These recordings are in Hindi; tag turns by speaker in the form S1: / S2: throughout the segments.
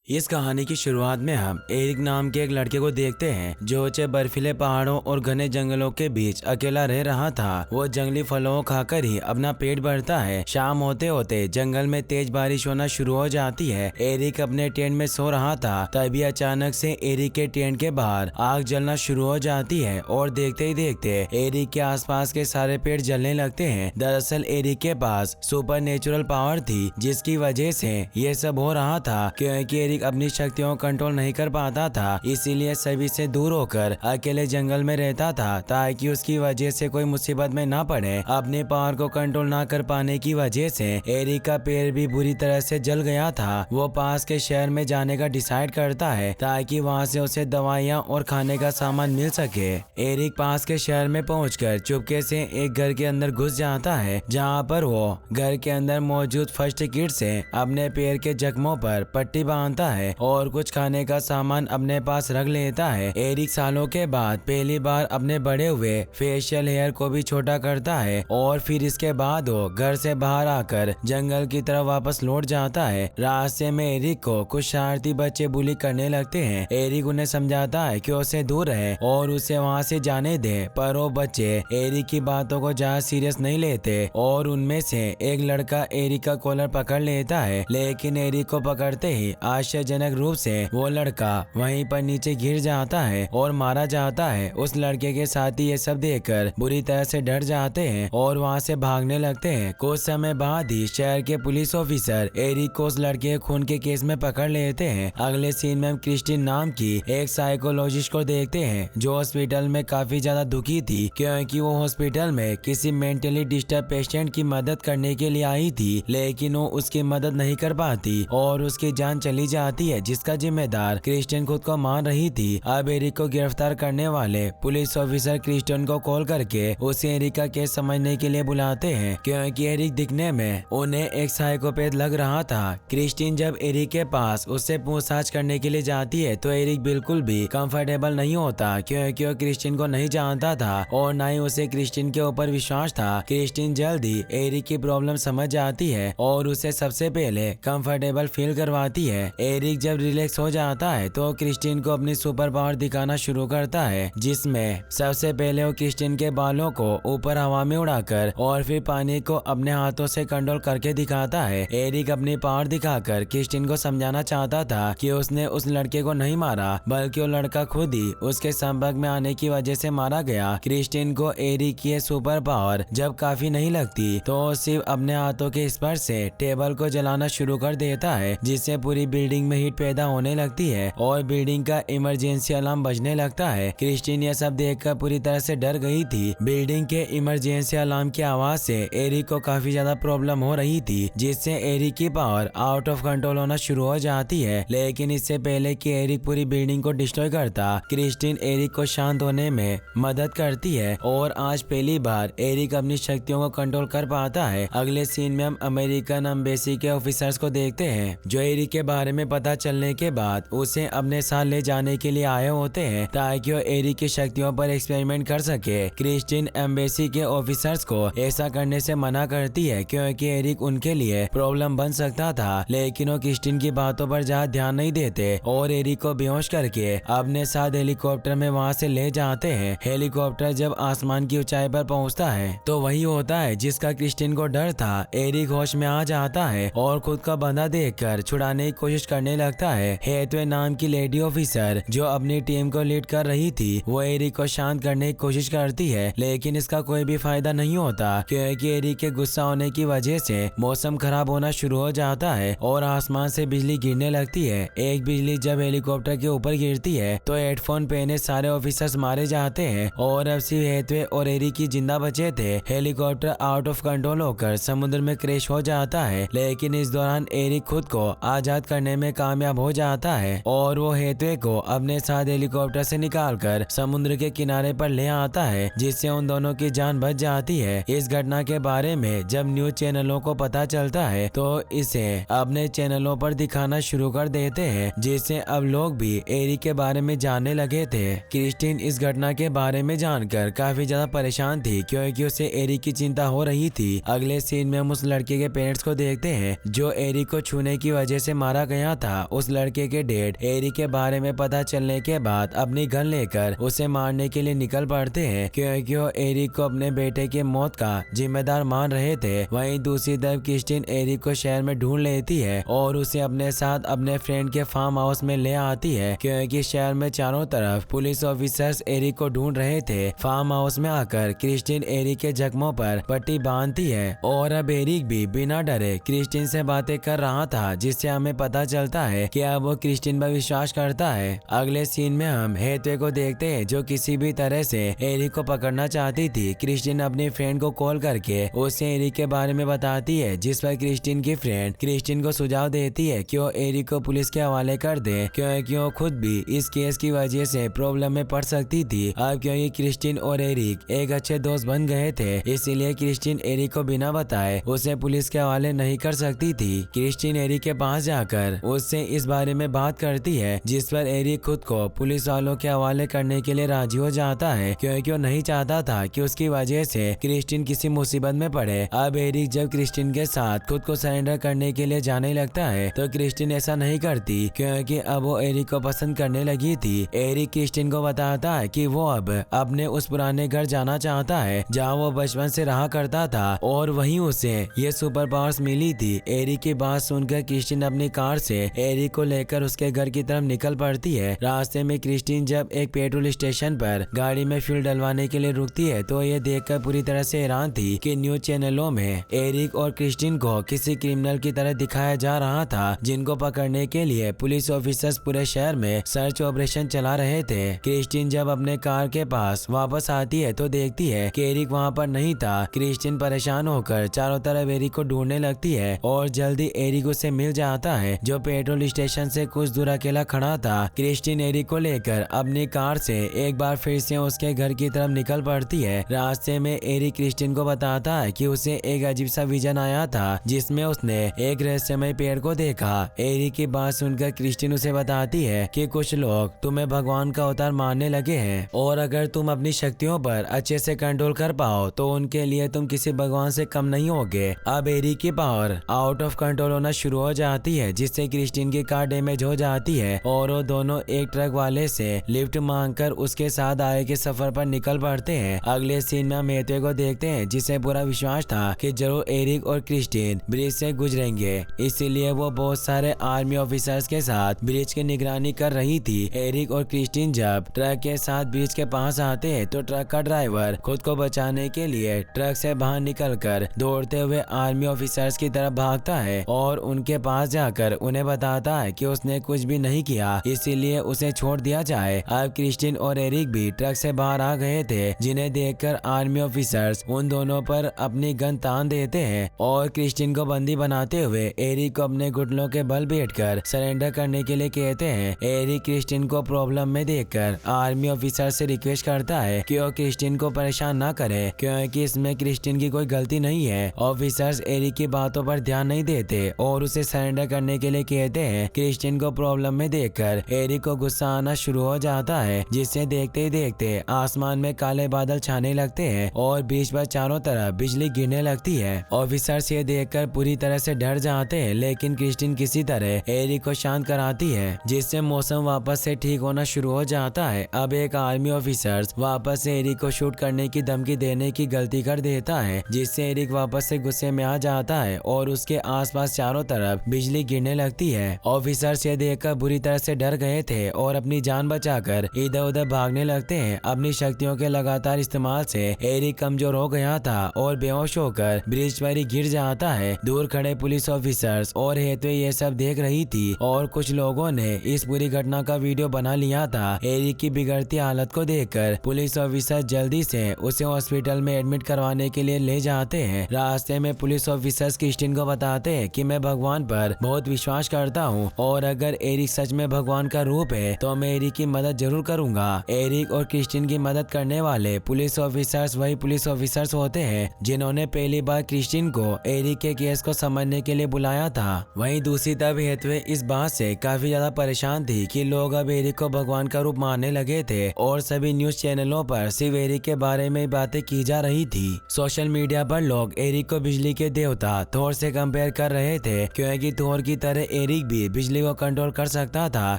S1: इस कहानी की शुरुआत में हम एरिक नाम के एक लड़के को देखते हैं जो ऊंचे बर्फीले पहाड़ों और घने जंगलों के बीच अकेला रह रहा था। वो जंगली फलों को खाकर ही अपना पेट भरता है। शाम होते होते जंगल में तेज बारिश होना शुरू हो जाती है। एरिक अपने टेंट में सो रहा था, तभी अचानक से एरिक के टेंट के बाहर आग जलना शुरू हो जाती है और देखते ही देखते एरिक के आसपास के सारे पेड़ जलने लगते हैं। दरअसल एरिक के पास सुपर नेचुरल पावर थी, जिसकी वजह से ये सब हो रहा था। क्योंकि एरिक अपनी शक्तियों को कंट्रोल नहीं कर पाता था, इसीलिए सभी से दूर होकर अकेले जंगल में रहता था ताकि उसकी वजह से कोई मुसीबत में ना पड़े। अपने पावर को कंट्रोल ना कर पाने की वजह से एरिक का पैर भी बुरी तरह से जल गया था। वो पास के शहर में जाने का डिसाइड करता है ताकि वहाँ से उसे दवाइयाँ और खाने का सामान मिल सके। एरिक पास के शहर में पहुंचकर चुपके से एक घर के अंदर घुस जाता है, जहाँ पर वो घर के अंदर मौजूद फर्स्ट एड से अपने पैर के जख्मों पर पट्टी बांधता है और कुछ खाने का सामान अपने पास रख लेता है। एरिक सालों के बाद पहली बार अपने बड़े हुए फेशियल हेयर को भी छोटा करता है और फिर इसके बाद वो घर से बाहर आकर जंगल की तरफ वापस लौट जाता है। रास्ते में एरिक को कुछ शरारती बच्चे बुली करने लगते हैं। एरिक उन्हें समझाता है कि उसे दूर रहे और उसे वहाँ से जाने दे, पर वो बच्चे एरिक की बातों को ज्यादा सीरियस नहीं लेते और उनमें से एक लड़का एरिक का कॉलर पकड़ लेता है। लेकिन एरिक को पकड़ते ही आश्चर्यजनक रूप से वो लड़का वहीं पर नीचे गिर जाता है और मारा जाता है। उस लड़के के साथी ये सब देखकर बुरी तरह से डर जाते हैं और वहाँ से भागने लगते हैं। कुछ समय बाद ही शहर के पुलिस ऑफिसर एरिक को उस लड़के के खून के केस में पकड़ लेते हैं। अगले सीन में हम क्रिस्टीन नाम की एक साइकोलॉजिस्ट को देखते हैं जो हॉस्पिटल में काफी ज्यादा दुखी थी, क्योंकि वो हॉस्पिटल में किसी मेंटली डिस्टर्ब पेशेंट की मदद करने के लिए आई थी, लेकिन वो उसकी मदद नहीं कर पाती और उसकी जान चली जाती है, जिसका जिम्मेदार क्रिस्टियन खुद को मान रही थी। अब एरिक को गिरफ्तार करने वाले पुलिस ऑफिसर क्रिस्टियन को कॉल करके उसे एरिक का केस समझने के लिए बुलाते हैं, क्योंकि एरिक दिखने में उन्हें एक साइकोपैथ लग रहा था। क्रिस्टिन जब एरिक के पास उससे पूछताछ करने के लिए जाती है तो एरिक बिल्कुल भी कंफर्टेबल नहीं होता, क्योंकि वो क्रिस्टिन को नहीं जानता था और न ही उसे क्रिस्टिन के ऊपर विश्वास था। क्रिस्टिन जल्दी एरिक की प्रॉब्लम समझ जाती है और उसे सबसे पहले कंफर्टेबल फील करवाती है। एरिक जब रिलैक्स हो जाता है तो क्रिस्टीन को अपनी सुपर पावर दिखाना शुरू करता है, जिसमें सबसे पहले वो क्रिस्टीन के बालों को ऊपर हवा में उड़ाकर और फिर पानी को अपने हाथों से कंट्रोल करके दिखाता है। एरिक अपनी पावर दिखाकर क्रिस्टीन को समझाना चाहता था कि उसने उस लड़के को नहीं मारा, बल्कि वो लड़का खुद ही उसके संपर्क में आने की वजह से मारा गया। क्रिस्टीन को एरिक की सुपर पावर जब काफी नहीं लगती तो सिर्फ अपने हाथों के स्पर्श से टेबल को जलाना शुरू कर देता है, जिससे पूरी बिल्डिंग में हीट पैदा होने लगती है और बिल्डिंग का इमरजेंसी अलार्म बजने लगता है। क्रिस्टीन यह सब देखकर पूरी तरह से डर गई थी। बिल्डिंग के इमरजेंसी अलार्म की आवाज से एरिक को काफी ज्यादा प्रॉब्लम हो रही थी, जिससे एरिक की पावर आउट ऑफ कंट्रोल होना शुरू हो जाती है। लेकिन इससे पहले कि एरिक पूरी बिल्डिंग को डिस्ट्रॉय करता, क्रिस्टीन एरिक को शांत होने में मदद करती है और आज पहली बार एरिक अपनी शक्तियों को कंट्रोल कर पाता है। अगले सीन में हम अमेरिकन एम्बेसी के ऑफिसर्स को देखते हैं जो एरिक के बारे में पता चलने के बाद उसे अपने साथ ले जाने के लिए आए होते हैं ताकि वो एरिक की शक्तियों पर एक्सपेरिमेंट कर सके। क्रिस्टीन एम्बेसी के ऑफिसर्स को ऐसा करने से मना करती है क्योंकि एरिक उनके लिए प्रॉब्लम बन सकता था, लेकिन वो क्रिस्टीन की बातों पर ज्यादा ध्यान नहीं देते और एरिक को बेहोश करके अपने साथ हेलीकॉप्टर में वहाँ से ले जाते हैं। हेलीकॉप्टर जब आसमान की ऊंचाई पर पहुँचता है तो वही होता है जिसका क्रिस्टीन को डर था। एरिक होश में आ जाता है और खुद का बंधा देखकर छुड़ाने की कोशिश करने लगता है। हेथवे नाम की लेडी ऑफिसर जो अपनी टीम को लीड कर रही थी, वो एरिक को शांत करने की कोशिश करती है, लेकिन इसका कोई भी फायदा नहीं होता क्योंकि एरिक के गुस्सा होने की वजह से मौसम खराब होना शुरू हो जाता है और आसमान से बिजली गिरने लगती है। एक बिजली जब हेलीकॉप्टर के ऊपर गिरती है तो हेडफोन पहने सारे ऑफिसर्स मारे जाते हैं और अब सिर्फ हेथवे और एरिक की जिंदा बचे थे। हेलीकॉप्टर आउट ऑफ कंट्रोल होकर समुद्र में क्रैश हो जाता है, लेकिन इस दौरान एरिक खुद को आजाद करने में कामयाब हो जाता है और वो हेथवे को अपने साथ हेलीकॉप्टर से निकालकर समुद्र के किनारे पर ले आता है, जिससे उन दोनों की जान बच जाती है। इस घटना के बारे में जब न्यूज चैनलों को पता चलता है तो इसे अपने चैनलों पर दिखाना शुरू कर देते हैं, जिससे अब लोग भी एरिक के बारे में जानने लगे थे। क्रिस्टीन इस घटना के बारे में जानकर काफी ज्यादा परेशान थी क्योंकि उसे एरिक की चिंता हो रही थी। अगले सीन में हम उस लड़के के पेरेंट्स को देखते हैं जो एरिक को छूने की वजह से मारा गया था उस लड़के के डैड एरिक के बारे में पता चलने के बाद अपनी गन लेकर उसे मारने के लिए निकल पड़ते हैं, क्योंकि वो एरिक को अपने बेटे की मौत का जिम्मेदार मान रहे थे। वहीं दूसरी तरफ क्रिस्टीन एरिक को शहर में ढूंढ लेती है और उसे अपने साथ अपने फ्रेंड के फार्म हाउस में ले आती है, क्योंकि शहर में चारों तरफ पुलिस ऑफिसर्स एरिक को ढूंढ रहे थे। फार्म हाउस में आकर क्रिस्टीन एरिक के जख्मों पर पट्टी बांधती है और अब एरिक भी बिना डरे क्रिस्टीन से बातें कर रहा था, जिससे हमें पता चलता है कि अब वो क्रिस्टीन पर विश्वास करता है। अगले सीन में हम हेतवे को देखते हैं, जो किसी भी तरह से एरिक को पकड़ना चाहती थी। क्रिस्टीन अपनी फ्रेंड को कॉल करके उसे एरिक के बारे में बताती है, जिस पर क्रिस्टीन की फ्रेंड क्रिस्टीन को सुझाव देती है कि वो एरिक को पुलिस के हवाले कर दे, क्योंकि वो खुद भी इस केस की वजह से प्रॉब्लम में पड़ सकती थी। अब क्योंकि क्रिस्टीन और एरिक एक अच्छे दोस्त बन गए थे, इसीलिए क्रिस्टीन एरिक को बिना बताए उसे पुलिस के हवाले नहीं कर सकती थी। क्रिस्टीन एरिक के पास जाकर उससे इस बारे में बात करती है, जिस पर एरिक खुद को पुलिस वालों के हवाले करने के लिए राजी हो जाता है, क्योंकि वो नहीं चाहता था कि उसकी वजह से क्रिस्टीन किसी मुसीबत में पड़े। अब एरिक जब क्रिस्टीन के साथ खुद को सरेंडर करने के लिए जाने लगता है, तो क्रिस्टीन ऐसा नहीं करती, क्योंकि अब वो एरिक को पसंद करने लगी थी। एरिक क्रिस्टीन को बताता है कि वो अब अपने उस पुराने घर जाना चाहता है जहाँ वो बचपन से रहा करता था, और वहीं उसे ये सुपर पावर्स मिली थी। एरिक की बात सुनकर क्रिस्टीन अपनी कार से एरिक को लेकर उसके घर की तरफ निकल पड़ती है। रास्ते में क्रिस्टीन जब एक पेट्रोल स्टेशन पर गाड़ी में फ्यूल डलवाने के लिए रुकती है, तो ये देखकर पूरी तरह से हैरान थी कि न्यूज चैनलों में एरिक और क्रिस्टीन को किसी क्रिमिनल की तरह दिखाया जा रहा था, जिनको पकड़ने के लिए पुलिस ऑफिसर्स पूरे शहर में सर्च ऑपरेशन चला रहे थे। क्रिस्टीन जब अपने कार के पास वापस आती है, तो देखती है कि एरिक वहाँ पर नहीं था। क्रिस्टीन परेशान होकर चारों तरफ एरिक को ढूंढने लगती है और जल्दी एरिक उसे मिल जाता है, जो पेट्रोल स्टेशन से कुछ दूर अकेला खड़ा था। क्रिस्टीन एरिक को लेकर अपनी कार से एक बार फिर से उसके घर की तरफ निकल पड़ती है। रास्ते में एरिक क्रिस्टीन को बताता है कि उसे एक अजीब सा विजन आया था, जिसमें उसने एक रहस्यमय पेड़ को देखा। एरिक की बात सुनकर क्रिस्टीन उसे बताती है कि कुछ लोग तुम्हें भगवान का अवतार मानने लगे हैं, और अगर तुम अपनी शक्तियों पर अच्छे से कंट्रोल कर पाओ तो उनके लिए तुम किसी भगवान से कम नहीं होगे। अब एरिक की पावर आउट ऑफ कंट्रोल होना शुरू हो जाती है, जिससे क्रिस्टीन की कार डैमेज हो जाती है और वो दोनों एक ट्रक वाले से लिफ्ट मांगकर उसके साथ आगे के सफर पर निकल पड़ते हैं। अगले सीन में हम हेतवे को देखते हैं, जिसे पूरा विश्वास था कि जरूर एरिक और क्रिस्टीन ब्रिज से गुजरेंगे, इसीलिए वो बहुत सारे आर्मी ऑफिसर्स के साथ ब्रिज की निगरानी कर रही थी। एरिक और क्रिस्टीन जब ट्रक के साथ ब्रिज के पास आते हैं, तो ट्रक का ड्राइवर खुद को बचाने के लिए ट्रक से बाहर निकलकर दौड़ते हुए आर्मी ऑफिसर्स की तरफ भागता है और उनके पास जाकर उन्हें बताता है कि उसने कुछ भी नहीं किया, इसीलिए उसे छोड़ दिया जाए। अब क्रिस्टीन और एरिक भी ट्रक से बाहर आ गए थे, जिन्हें देखकर आर्मी ऑफिसर्स उन दोनों पर अपनी गन तान देते हैं और क्रिस्टीन को बंदी बनाते हुए एरिक को अपने घुटनों के बल बैठकर सरेंडर करने के लिए कहते हैं। एरिक क्रिस्टीन को प्रॉब्लम में देखकर आर्मी ऑफिसर से रिक्वेस्ट करता है कि वो क्रिस्टीन को परेशान ना करे, क्योंकि इसमें क्रिस्टीन की कोई गलती नहीं है। ऑफिसर्स एरिक की बातों पर ध्यान नहीं देते और उसे सरेंडर करने के लिए कहते हैं। क्रिस्टीन को प्रॉब्लम में देखकर एरिक को गुस्सा आना शुरू हो जाता है, जिसे देखते ही देखते आसमान में काले बादल छाने लगते हैं और बीच पर चारों तरफ बिजली गिरने लगती है। ऑफिसर्स ये देखकर पूरी तरह से डर जाते हैं, लेकिन क्रिस्टीन किसी तरह एरिक को शांत कराती है, जिससे मौसम वापस से ठीक होना शुरू हो जाता है। अब एक आर्मी ऑफिसर्स वापस से एरिक को शूट करने की धमकी देने की गलती कर देता है, जिससे एरिक वापस से गुस्से में आ जाता है और उसके आसपास चारों तरफ बिजली गिरने लगती है। ऑफिसर्स ये देखकर बुरी तरह से डर गए थे और अपनी जान बचाकर इधर उधर भागने लगते हैं। अपनी शक्तियों के लगातार इस्तेमाल से एरिक कमजोर हो गया था और बेहोश होकर ब्रिज पर ही गिर जाता है। दूर खड़े पुलिस ऑफिसर्स और हेतवे ये सब देख रही थी और कुछ लोगों ने इस पूरी घटना का वीडियो बना लिया था। एरिक की बिगड़ती हालत को देखकर पुलिस ऑफिसर जल्दी से उसे हॉस्पिटल में एडमिट करवाने के लिए ले जाते हैं। रास्ते में पुलिस ऑफिसर्स क्रिस्टीन को बताते हैं कि मैं भगवान पर बहुत विश्वास करता हूँ और अगर एरिक सच में भगवान का रूप है तो मैं एरिक की मदद जरूर करूंगा। एरिक और क्रिस्टीन की मदद करने वाले पुलिस ऑफिसर्स वही पुलिस ऑफिसर्स होते हैं जिन्होंने पहली बार क्रिस्टीन को एरिक के केस को समझने के लिए बुलाया था। वहीं दूसरी तरफ हेतवे इस बात से काफी ज्यादा परेशान थी कि लोग अब एरिक को भगवान का रूप मानने लगे थे और सभी न्यूज चैनलों पर सिर्फ एरिक के बारे में बातें की जा रही थी। सोशल मीडिया पर लोग एरिक को बिजली के देवता थोर से कंपेयर कर रहे थे, क्योंकि थोर की तरह एरिक भी बिजली को कंट्रोल कर सकता था।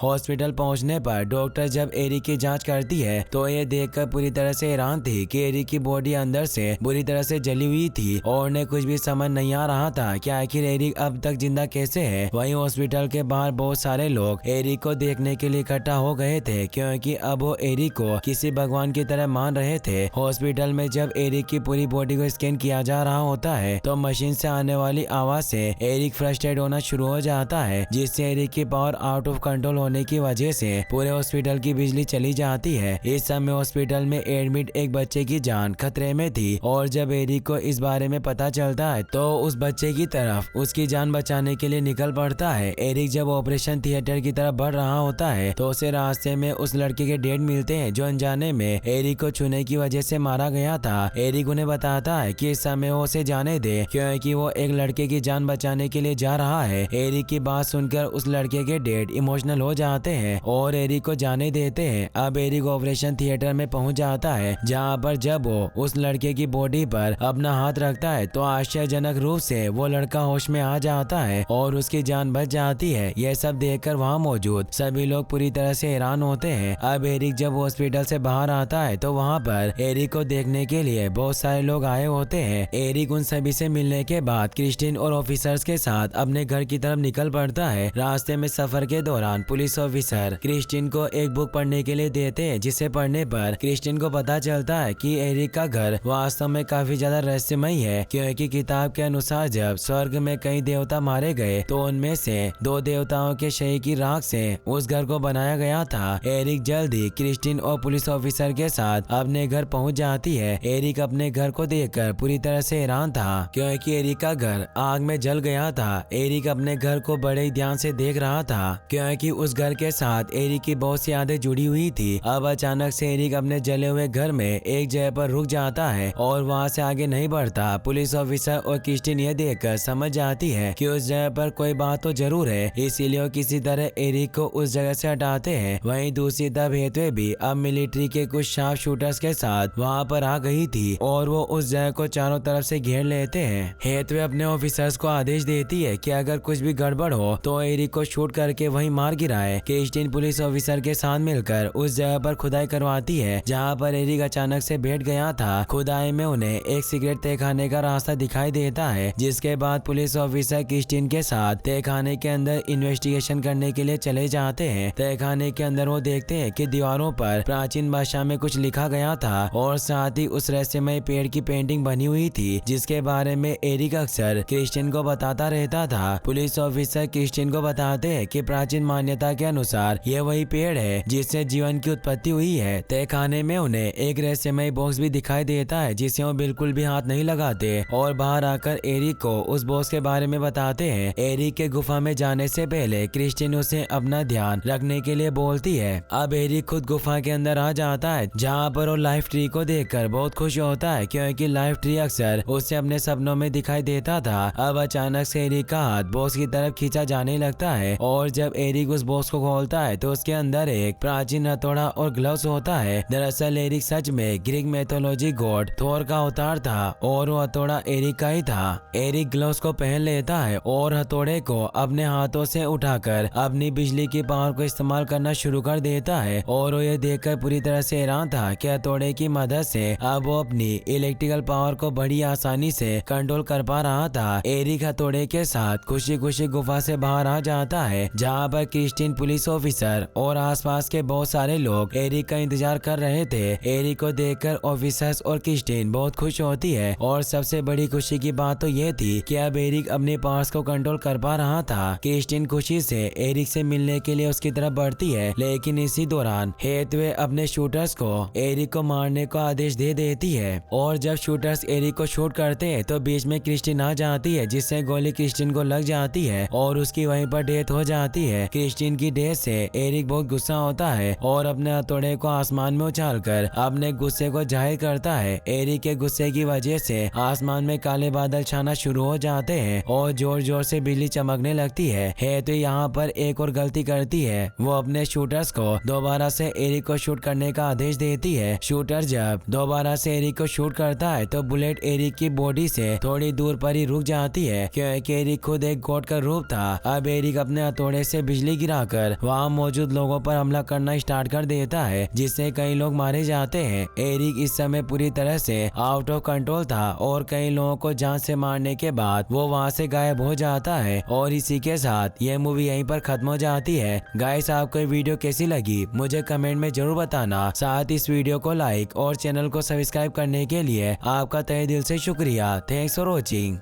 S1: हॉस्पिटल पहुंचने पर डॉक्टर जब एरिक की जांच करती है तो ये देखकर पूरी तरह से हैरान थी कि एरिक की बॉडी अंदर से बुरी तरह से जली हुई थी और उन्हें कुछ भी समझ नहीं आ रहा था कि आखिर एरिक अब तक जिंदा कैसे है। वहीं हॉस्पिटल के बाहर बहुत सारे लोग एरिक को देखने के लिए इकट्ठा हो गए थे क्योंकि अब वो एरिक को किसी भगवान की तरह मान रहे थे। हॉस्पिटल में जब एरिक की पूरी बॉडी को स्कैन किया जा रहा होता है तो मशीन से आने वाली आवाज से एरिक फ्रस्ट्रेट होना शुरू हो जाता है, जिससे एरिक की पावर आउट ऑफ कंट्रोल होने की वजह से पूरे हॉस्पिटल की बिजली चली जाती है। इस समय हॉस्पिटल में एडमिट एक बच्चे की जान खतरे में थी और जब एरिक को इस बारे में पता चलता है तो उस बच्चे की तरफ उसकी जान बचाने के लिए निकल पड़ता है। एरिक जब ऑपरेशन थिएटर की तरफ बढ़ रहा होता है तो उसे रास्ते में उस लड़के के डेड मिलते हैं जो अनजाने में एरिक को छूने की वजह से मारा गया था। एरिक उन्हें बताता है कि इस समय वो उसे जाने दे क्योंकि वो एक लड़के की जान बचाने के लिए जा रहा है। एरिक की बात सुनकर उस लड़के के डेड इमोशनल हो जाते हैं और एरिक को जाने देते हैं। अब एरिक ऑपरेशन थिएटर में पहुंच जाता है जहां पर जब वो उस लड़के की बॉडी पर अपना हाथ रखता है तो आश्चर्यजनक रूप से वो लड़का होश में आ जाता है और उसकी जान बच जाती है। यह सब देखकर वहां मौजूद सभी लोग पूरी तरह से हैरान होते हैं। अब एरिक जब हॉस्पिटल से बाहर आता है तो वहां पर एरिक को देखने के लिए बहुत सारे लोग आए होते हैं। एरिक उन सभी से मिलने के बाद क्रिस्टिन और ऑफिसर्स के साथ अपने घर की तरफ निकल पड़ता है। रास्ते में सफर के दौरान पुलिस ऑफिसर क्रिस्टिन को एक बुक पढ़ने के लिए देते हैं, जिसे पढ़ने पर क्रिस्टिन को पता चलता है कि एरिक का घर वास्तव में काफी ज्यादा रहस्यमय है क्योंकि किताब के अनुसार जब स्वर्ग में कई देवता मारे गए तो उनमें से 2 देवताओं के शरीर की राख से उस घर को बनाया गया था। एरिक जल्दी क्रिस्टिन और पुलिस ऑफिसर के साथ अपने घर पहुंच जाती है। एरिक अपने घर को देखकर पूरी तरह से हैरान था क्योंकि एरिक का घर आग में जल गया था। एरिक अपने घर को बड़े ध्यान से देख रहा था क्योंकि उस घर के साथ एरिक की बहुत सी यादें जुड़ी हुई थी। अब अचानक से एरिक अपने जले हुए घर में एक जगह पर रुक जाता है और वहां से आगे नहीं बढ़ता। पुलिस ऑफिसर और क्रिस्टिन ये देखकर समझ जाती है कि उस जगह पर कोई बात तो जरूर है, इसीलिए किसी तरह एरिक को उस जगह से हटाते हैं। वहीं दूसरी तरफ हेतवे भी अब मिलिट्री के कुछ शार्प शूटर्स के साथ वहां पर आ गई थी और वो उस जगह को चारों तरफ से घेर लेते हैं। हेतवे अपने ऑफिसर्स को आदेश देती है कि अगर कुछ भी गड़बड़ हो तो एरिक को शूट करके वहीं मार गिराए। क्रिस्टिन पुलिस ऑफिसर के साथ मिलकर उस जगह पर खुदाई करवाती है जहाँ पर एरिक अचानक से बैठ गया था। खुदाई में उन्हें एक सिगरेट तहखाने का रास्ता दिखाई देता है, जिसके बाद पुलिस ऑफिसर क्रिस्टिन के साथ तहखाने के अंदर इन्वेस्टिगेशन करने के लिए चले जाते हैं। तहखाने के अंदर वो देखते हैं कि दीवारों पर प्राचीन भाषा में कुछ लिखा गया था और साथ ही उस रहस्यमय पेड़ की पेंटिंग बनी हुई थी जिसके बारे में एरिक अक्सर क्रिस्टिन को बताता रहता था। पुलिस ऑफिसर क्रिस्टिन को बताते हैं कि प्राचीन मान्यता के अनुसार ये वही पेड़ है जिससे जीवन की उत्पत्ति हुई है। तहखाने में उन्हें एक रहस्यमय बॉक्स भी दिखाई देता है जिसे वो बिल्कुल भी हाथ नहीं लगाते और बाहर आकर एरिक को उस बॉक्स के बारे में बताते हैं। एरिक के गुफा में जाने से पहले क्रिस्टिन उसे अपना ध्यान रखने के लिए बोलती है। अब एरिक खुद गुफा के अंदर आ जाता है जहाँ पर वो लाइफ ट्री को देखकर बहुत खुश होता है क्योंकि लाइफ ट्री अक्सर उसे अपने सपनों में दिखाई देता था। अब अचानक से एरिक का हाथ बॉक्स की तरफ खींचा जाने लगता है और जब एरिक उस बॉक्स को खोलता है तो उसके अंदर एक प्राचीन हथौड़ा और ग्लव्स होता है। दरअसल एरिक सच में ग्रीक मैथोलॉजी गॉड थोर का अवतार था और वो हथौड़ा एरिक का ही था। एरिक ग्लव्स को पहन लेता है और हथौड़े को अपने हाथों से उठाकर अपनी बिजली की पावर को इस्तेमाल करना शुरू कर देता है और वो ये देखकर पूरी तरह से हैरान था कि हथौड़े की मदद से अब वो अपनी इलेक्ट्रिकल पावर को बड़ी आसानी से कंट्रोल कर पा रहा था। एरिक हथौड़े के साथ खुशी खुशी गुफा से बाहर आ जाता है जहाँ पर क्रिस्टिन पुलिस ऑफिसर और आसपास के बहुत सारे लोग एरिक का इंतजार कर रहे थे। एरिक को देखकर ऑफिसर्स और क्रिस्टिन बहुत खुश होती है और सबसे बड़ी खुशी की बात तो ये थी कि अब एरिक अपने पावर्स को कंट्रोल कर पा रहा था। क्रिस्टिन खुशी से एरिक से मिलने के लिए उसकी तरफ बढ़ती है, लेकिन इसी दौरान हेतवे अपने शूटर्स को एरिक को मारने का आदेश दे देती है और जब शूटर्स एरिक को शूट करते हैं तो बीच में क्रिस्टिन आ जाती है जिससे गोली क्रिस्टिन को लग जाती है और उसकी वहीं पर डेथ हो जाती है। क्रिस्टिन की डेथ से एरिक बहुत गुस्सा होता है और अपने हथौड़े को आसमान में उछालकर अपने गुस्से को जाहिर करता है। एरिक के गुस्से की वजह से आसमान में काले बादल छाना शुरू हो जाते हैं और जोर जोर से बिजली चमकने लगती है तो यहाँ पर एक और गलती करती है। वो अपने शूटर्स को दोबारा से एरिक को शूट करने का आदेश देती है। शूटर जब दोबारा से एरिक को शूट करता है तो बुलेट एरिक की बॉडी से थोड़ी दूर पर ही रुक जाती है क्योंकि एरिक खुद एक गॉड का रूप था था। अब एरिक अपने हथौड़े से बिजली गिराकर वहाँ मौजूद लोगों पर हमला करना स्टार्ट कर देता है, जिससे कई लोग मारे जाते हैं। एरिक इस समय पूरी तरह से आउट ऑफ कंट्रोल था और कई लोगों को जान से मारने के बाद वो वहाँ से गायब हो जाता है। और इसी के साथ ये मूवी यहीं पर खत्म हो जाती है। गाइस, आपको ये वीडियो कैसी लगी मुझे कमेंट में जरूर बताना। साथ इस वीडियो को लाइक और चैनल को सब्सक्राइब करने के लिए आपका तहे दिल से शुक्रिया। Thanks for watching.